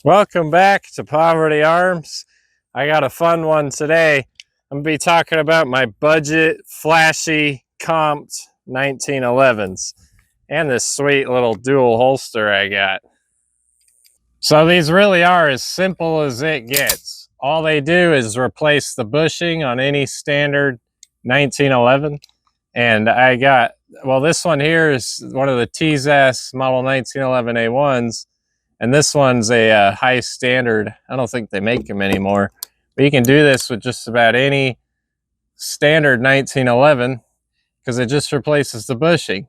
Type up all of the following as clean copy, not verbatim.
Welcome back to Poverty Arms. I got a fun one today. I'm going to be talking about my budget, flashy, comped 1911s and this sweet little dual holster I got. So these really are as simple as it gets. All they do is replace the bushing on any standard 1911. And I got, well, this one here is one of the TZAS model 1911A1s. And this one's a high standard. I don't think they make them anymore. But you can do this with just about any standard 1911 because it just replaces the bushing.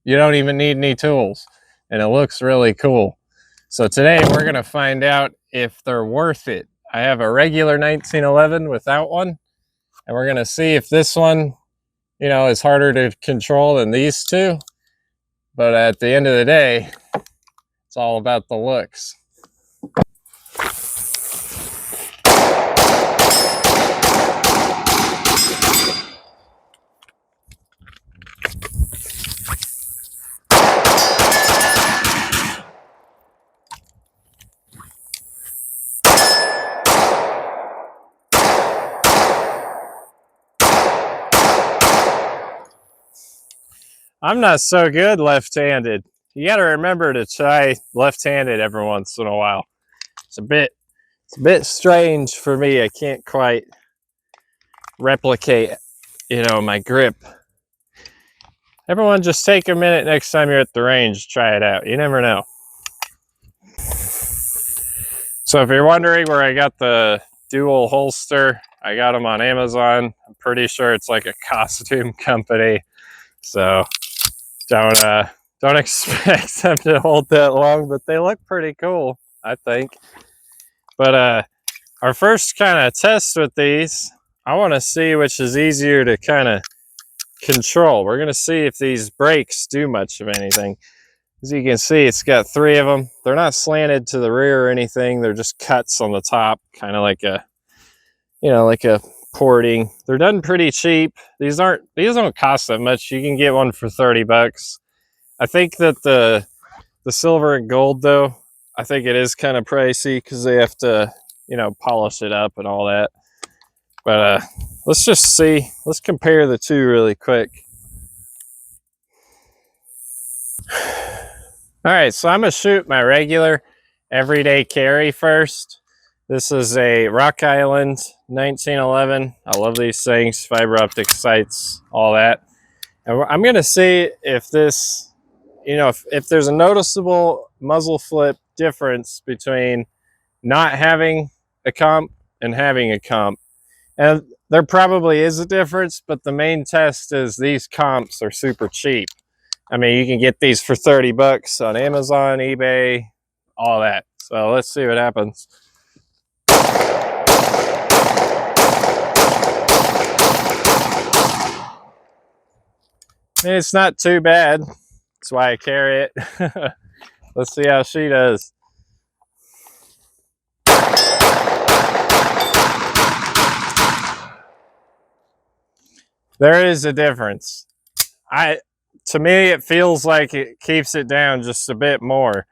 You don't even need any tools. And it looks really cool. So today we're going to find out if they're worth it. I have a regular 1911 without one. And we're going to see if this one, is harder to control than these two. But at the end of the day, it's all about the looks. I'm not so good left-handed. You got to remember to try left-handed every once in a while. It's a bit strange for me. I can't quite replicate, my grip. Everyone just take a minute next time you're at the range, try it out. You never know. So if you're wondering where I got the dual holster, I got them on Amazon. I'm pretty sure it's like a costume company. So don't expect them to hold that long, but they look pretty cool, I think. But our first kind of test with these, I want to see which is easier to kind of control. We're going to see if these brakes do much of anything. As you can see, it's got 3 of them. They're not slanted to the rear or anything. They're just cuts on the top, kind of like a porting. They're done pretty cheap. These don't cost that much. You can get one for $30. I think that the silver and gold, though, I think it is kind of pricey because they have to, polish it up and all that. But let's just see. Let's compare the two really quick. All right, so I'm going to shoot my regular everyday carry first. This is a Rock Island 1911. I love these things, fiber optic sights, all that. And I'm going to see if this, if there's a noticeable muzzle flip difference between not having a comp and having a comp. And there probably is a difference, but the main test is these comps are super cheap. I mean, you can get these for $30 on Amazon, eBay, all that. So let's see what happens. I mean, it's not too bad. That's why I carry it. Let's see how she does. There is a difference. To me, it feels like it keeps it down just a bit more.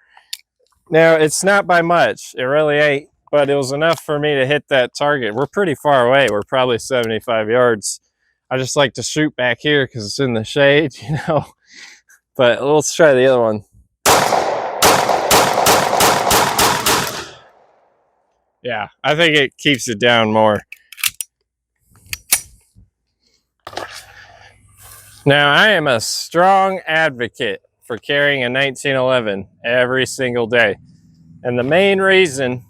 Now, it's not by much. It really ain't, but it was enough for me to hit that target. We're pretty far away. We're probably 75 yards. I just like to shoot back here because it's in the shade, But let's try the other one. Yeah, I think it keeps it down more. Now, I am a strong advocate for carrying a 1911 every single day. And the main reason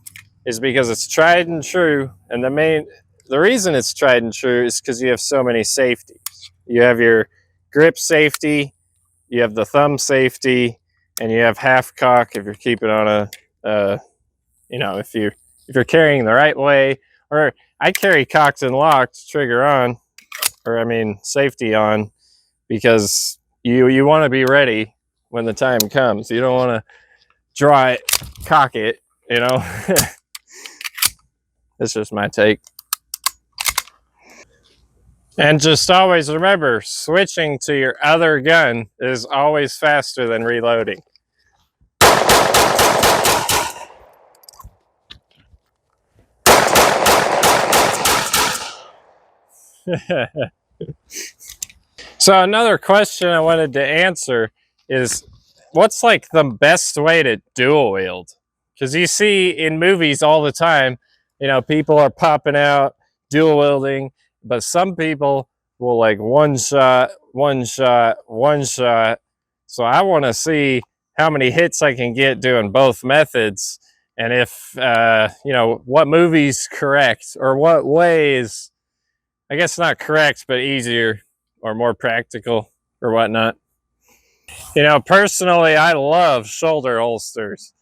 is because it's tried and true. And the reason it's tried and true is because you have so many safeties. You have your grip safety, you have the thumb safety, and you have half cock if you're keeping on if you're carrying the right way. Or I carry cocked and locked, trigger on, safety on, because you want to be ready when the time comes. You don't want to dry it, cock it, It's just my take. And just always remember, switching to your other gun is always faster than reloading. So another question I wanted to answer is, what's like the best way to dual wield? Because you see in movies all the time, you know, people are popping out dual wielding, but some people will like one shot, one shot, one shot. So I want to see how many hits I can get doing both methods, and if you know, what movie's correct or what way is, I guess, not correct, but easier or more practical or whatnot. You know, personally, I love shoulder holsters,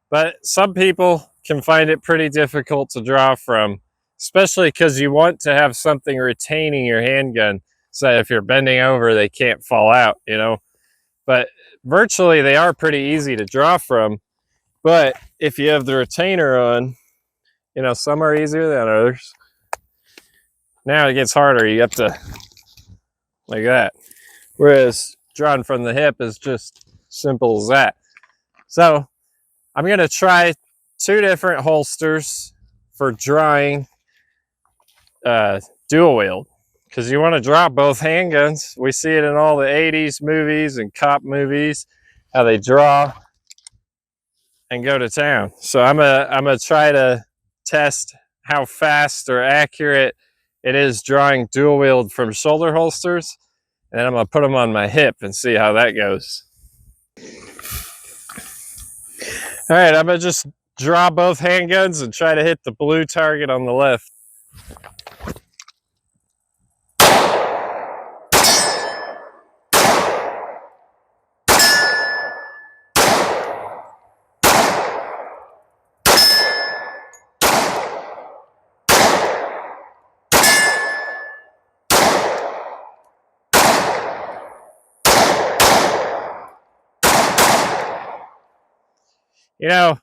but some people can find it pretty difficult to draw from, especially because you want to have something retaining your handgun so that if you're bending over, they can't fall out, you know. But virtually, they are pretty easy to draw from. But if you have the retainer on, you know, some are easier than others. Now it gets harder. You have to, like that. Whereas drawn from the hip is just simple as that. So I'm going to try two different holsters for drawing dual wield, because you want to draw both handguns. We see it in all the 80s movies and cop movies, how they draw and go to town. So I'm gonna try to test how fast or accurate it is drawing dual wield from shoulder holsters, and then I'm gonna put them on my hip and see how that goes. All right, I'm gonna just draw both handguns and try to hit the blue target on the left. You know,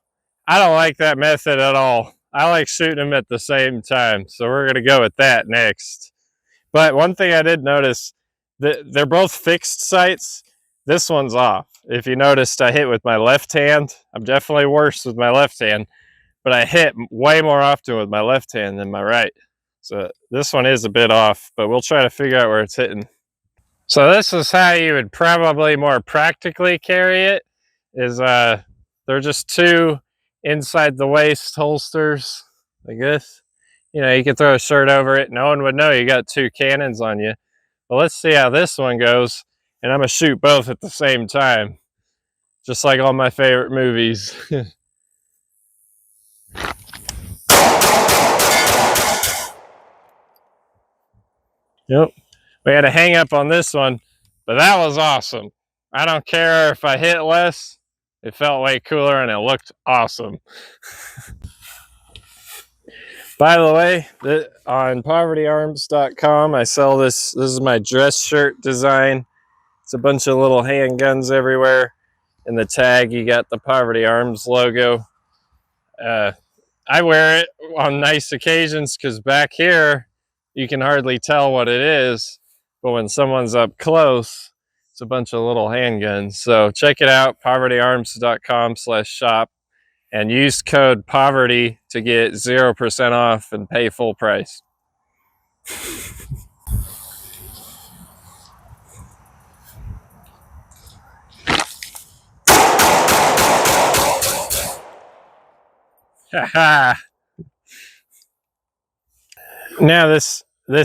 I don't like that method at all. I like shooting them at the same time, so we're gonna go with that next. But one thing I did notice, that they're both fixed sights. This one's off. If you noticed, I hit with my left hand. I'm definitely worse with my left hand, but I hit way more often with my left hand than my right. So this one is a bit off, but we'll try to figure out where it's hitting. So this is how you would probably more practically carry it, is they're just two inside the waist holsters like this. You know, you could throw a shirt over it. No one would know you got two cannons on you. But let's see how this one goes. And I'm going to shoot both at the same time, just like all my favorite movies. Yep. We had a hang up on this one, but that was awesome. I don't care if I hit less. It felt way cooler and it looked awesome. By the way, on povertyarms.com, I sell this. This is my dress shirt design. It's a bunch of little handguns everywhere. In the tag, you got the Poverty Arms logo. I wear it on nice occasions because back here, you can hardly tell what it is. But when someone's up close, it's a bunch of little handguns. So check it out, povertyarms.com/shop, and use code POVERTY to get 0% off and pay full price. Now this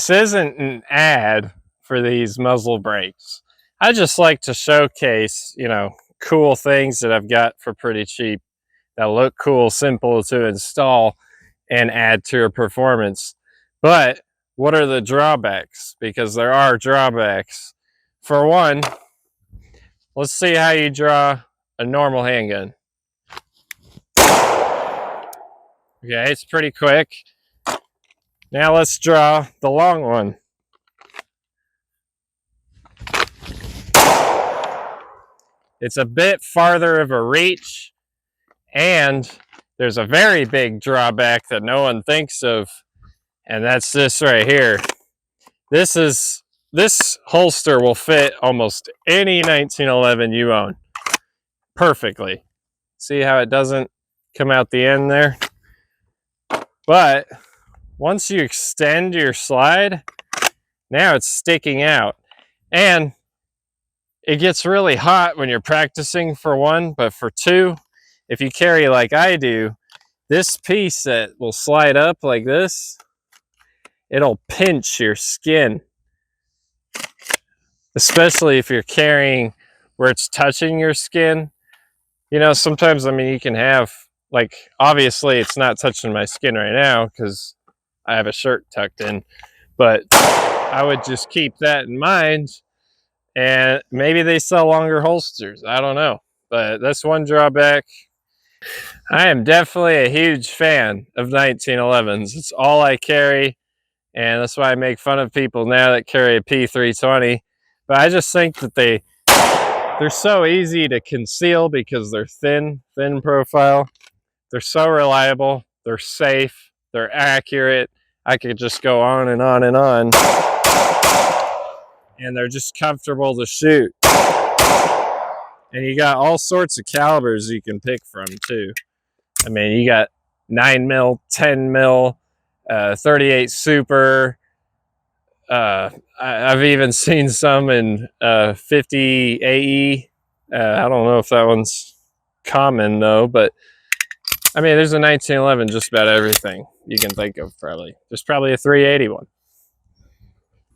isn't an ad for these muzzle brakes. I just like to showcase, you know, cool things that I've got for pretty cheap that look cool, simple to install, and add to your performance. But what are the drawbacks? Because there are drawbacks. For one, let's see how you draw a normal handgun. Okay, it's pretty quick. Now let's draw the long one. It's a bit farther of a reach, and there's a very big drawback that no one thinks of, and that's this right here. This holster will fit almost any 1911 you own perfectly. See how it doesn't come out the end there? But once you extend your slide, Now it's sticking out. And it gets really hot when you're practicing, for one, but for two, if you carry like I do, this piece that will slide up like this, it'll pinch your skin, especially if you're carrying where it's touching your skin. You know, sometimes, I mean, you can have, like, obviously it's not touching my skin right now because I have a shirt tucked in, but I would just keep that in mind. And maybe they sell longer holsters, I don't know, but that's one drawback. I am definitely a huge fan of 1911s. It's all I carry, and that's why I make fun of people now that carry a P320. But I just think that they're so easy to conceal because they're thin profile. They're so reliable, they're safe, they're accurate. I could just go on and on and on. And they're just comfortable to shoot. And you got all sorts of calibers you can pick from too. I mean, you got 9 mil, 10 mil, 38 super. I've even seen some in 50 AE. I don't know if that one's common though, but I mean, there's a 1911 just about everything you can think of probably. There's probably a 380 one.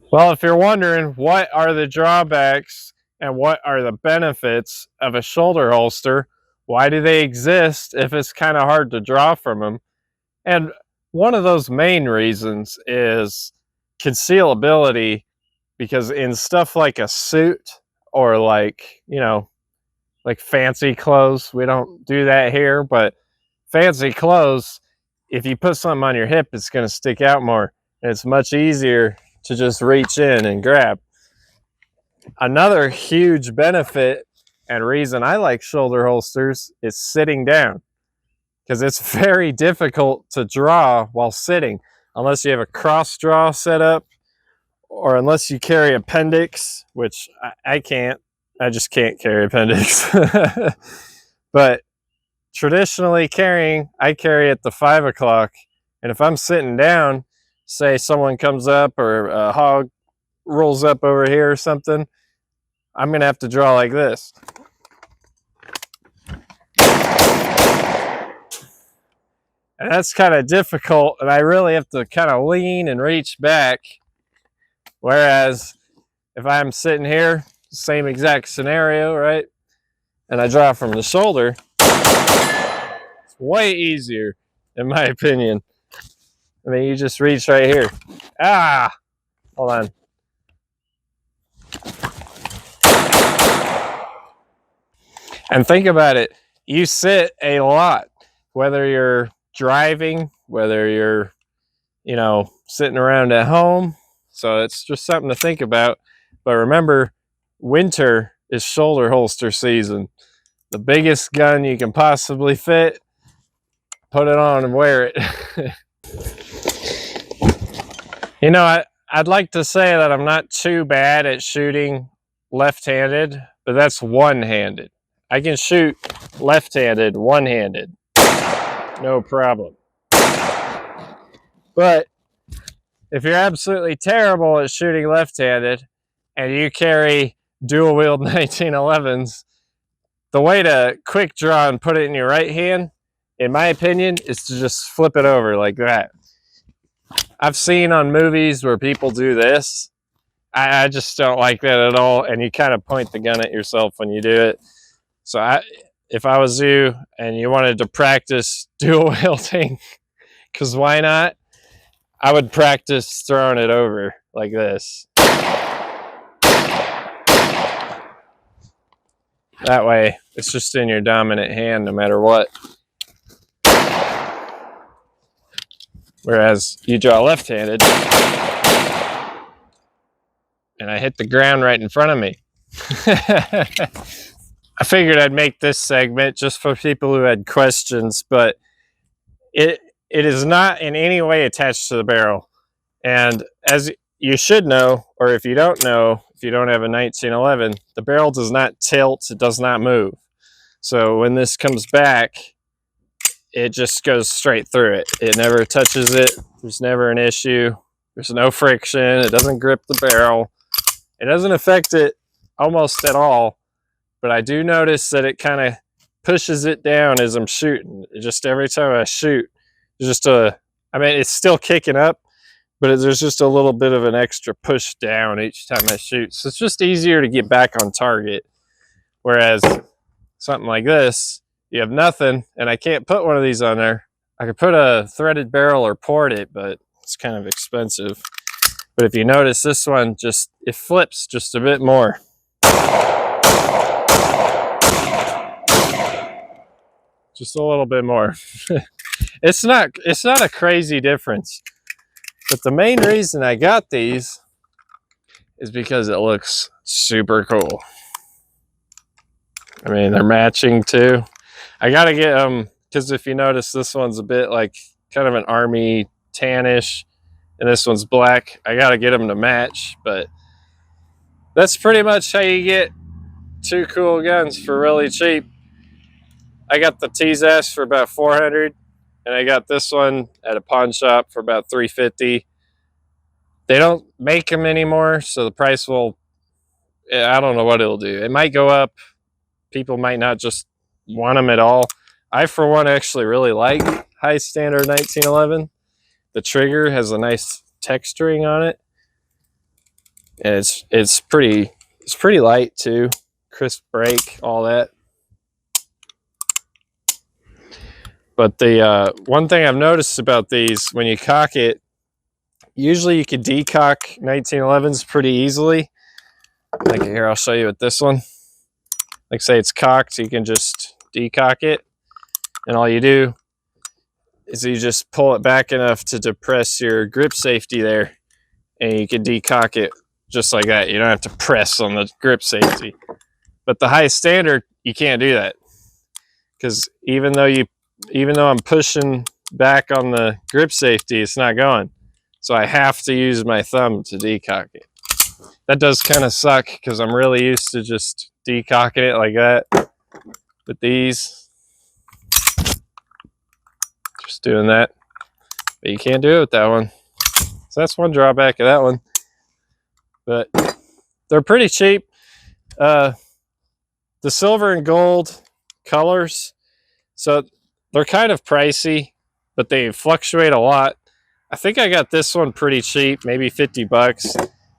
Well, if you're wondering what are the drawbacks and what are the benefits of a shoulder holster, why do they exist if it's kind of hard to draw from them? And one of those main reasons is concealability, because in stuff like a suit or like, you know, like fancy clothes, we don't do that here, but fancy clothes, if you put something on your hip, it's going to stick out more. And it's much easier to just reach in and grab. Another huge benefit and reason I like shoulder holsters is sitting down, because it's very difficult to draw while sitting unless you have a cross draw set up, or unless you carry appendix, which I can't. I just can't carry appendix. But traditionally carrying, I carry at the 5 o'clock, and if I'm sitting down, say someone comes up or a hog rolls up over here or something, I'm gonna have to draw like this. And that's kind of difficult, and I really have to kind of lean and reach back. Whereas if I'm sitting here, same exact scenario, right? And I draw from the shoulder, it's way easier, in my opinion. I mean, you just reach right here. Ah, hold on. And think about it. You sit a lot, whether you're driving, whether you're, you know, sitting around at home. So it's just something to think about. But remember, winter is shoulder holster season. The biggest gun you can possibly fit, put it on and wear it. You know, I'd like to say that I'm not too bad at shooting left-handed, but that's one-handed. I can shoot left-handed, one-handed, no problem. But if you're absolutely terrible at shooting left-handed and you carry dual-wield 1911s, the way to quick draw and put it in your right hand, in my opinion, is to just flip it over like that. I've seen on movies where people do this. I just don't like that at all, and you kind of point the gun at yourself when you do it. So if I was you and you wanted to practice dual wielding, because why not, I would practice throwing it over like this. That way, it's just in your dominant hand no matter what. Whereas you draw left-handed, and I hit the ground right in front of me. I figured I'd make this segment just for people who had questions, but it is not in any way attached to the barrel. And as you should know, or if you don't know, if you don't have a 1911, the barrel does not tilt, it does not move. So when this comes back, it just goes straight through it. It never touches it. There's never an issue. There's no friction. It doesn't grip the barrel. It doesn't affect it almost at all, but I do notice that it kind of pushes it down as I'm shooting. Just every time I shoot, there's just I mean, it's still kicking up, but there's just a little bit of an extra push down each time I shoot. So it's just easier to get back on target. Whereas something like this, you have nothing, and I can't put one of these on there. I could put a threaded barrel or port it, but it's kind of expensive. But if you notice, this one it flips just a bit more. Just a little bit more. It's not a crazy difference. But the main reason I got these is because it looks super cool. I mean, they're matching too. I gotta get them, because if you notice, this one's a bit like kind of an army tannish, and this one's black. I gotta get them to match, but that's pretty much how you get two cool guns for really cheap. I got the T-Zash for about $400, and I got this one at a pawn shop for about $350. They don't make them anymore, so the price will, I don't know what it'll do. It might go up. People might not just want them at all. I, for one, actually really like high standard 1911. The trigger has a nice texturing on it, and it's pretty light too. Crisp break, all that. But the one thing I've noticed about these, when you cock it, usually you could decock 1911s pretty easily. Like here, I'll show you with this one. Like say it's cocked, so you can just decock it, and all you do is you just pull it back enough to depress your grip safety there, and you can decock it just like that. You don't have to press on the grip safety. But the high standard, you can't do that, because even though I'm pushing back on the grip safety, it's not going. So I have to use my thumb to decock it. That does kind of suck, because I'm really used to just decocking it like that. With these, just doing that. But you can't do it with that one. So that's one drawback of that one. But they're pretty cheap. The silver and gold colors, so they're kind of pricey, but they fluctuate a lot. I think I got this one pretty cheap, maybe $50.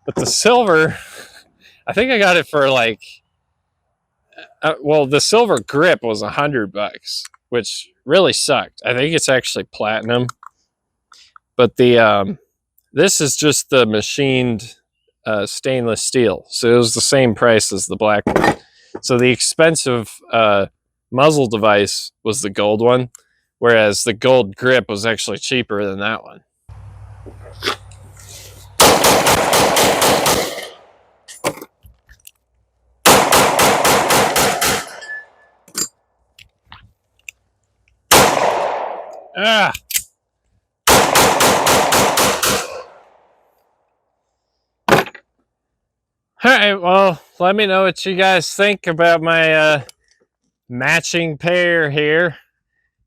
But the silver, I think I got it for like, well, the silver grip was $100, which really sucked. I think it's actually platinum. But the this is just the machined stainless steel, so it was the same price as the black one. So the expensive muzzle device was the gold one, whereas the gold grip was actually cheaper than that one. Ah! Alright, well, let me know what you guys think about my matching pair here.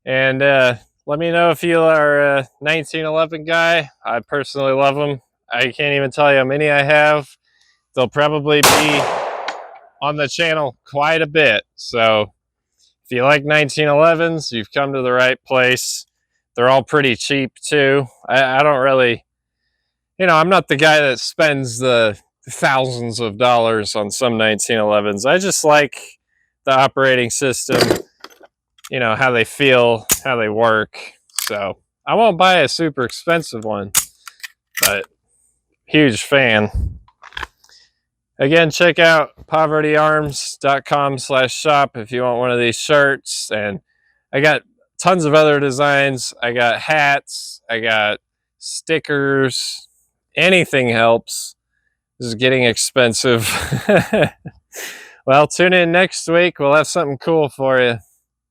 And let me know if you are a 1911 guy. I personally love them. I can't even tell you how many I have. They'll probably be on the channel quite a bit. So if you like 1911s, you've come to the right place. They're all pretty cheap too. I don't really, I'm not the guy that spends the thousands of dollars on some 1911s. I just like the operating system, how they feel, how they work. So I won't buy a super expensive one, but huge fan. Again, check out povertyarms.com/shop if you want one of these shirts. And I got tons of other designs. I got hats, I got stickers. Anything helps. This is getting expensive. Well, tune in next week. We'll have something cool for you.